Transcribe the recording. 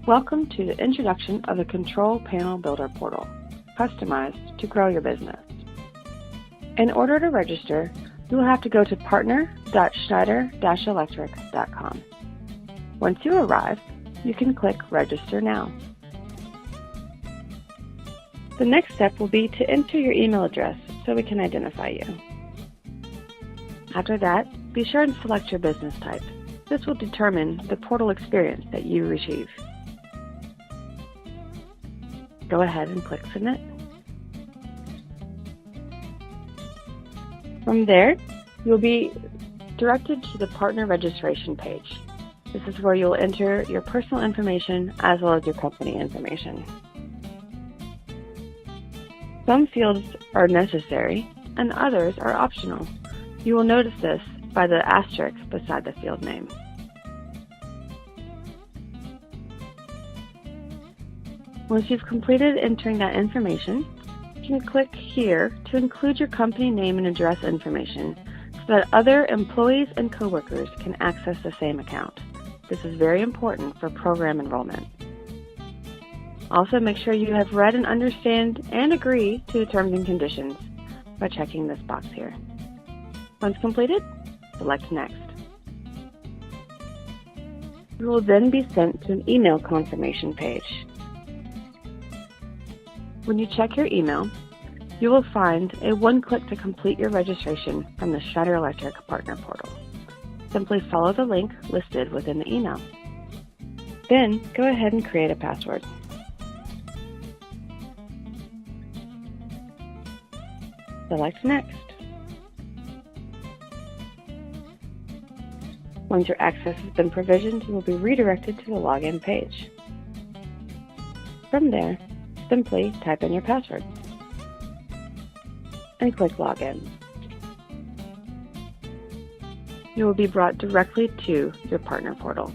Welcome to the introduction of the Control Panel Builder portal, customized to grow your business. In order to register, you will have to go to partner.schneider-electric.com. Once you arrive, you can click Register Now. The next step will be to enter your email address so we can identify you. After that, be sure and select your business type. This will determine the portal experience that you receive. Go ahead and click Submit. From there, you'll be directed to the partner registration page. This is where you'll enter your personal information as well as your company information. Some fields are necessary and others are optional. You will notice this by the asterisk beside the field name. Once you've completed entering that information, you can click here to include your company name and address information so that other employees and coworkers can access the same account. This is very important for program enrollment. Also, make sure you have read and understand and agree to the terms and conditions by checking this box here. Once completed, select Next. You will then be sent to an email confirmation page. When you check your email, you will find a one-click to complete your registration from the Schneider Electric Partner Portal. Simply follow the link listed within the email. Then, go ahead and create a password. Select Next. Once your access has been provisioned, you will be redirected to the login page. From there, simply type in your password and click Login. You will be brought directly to your partner portal.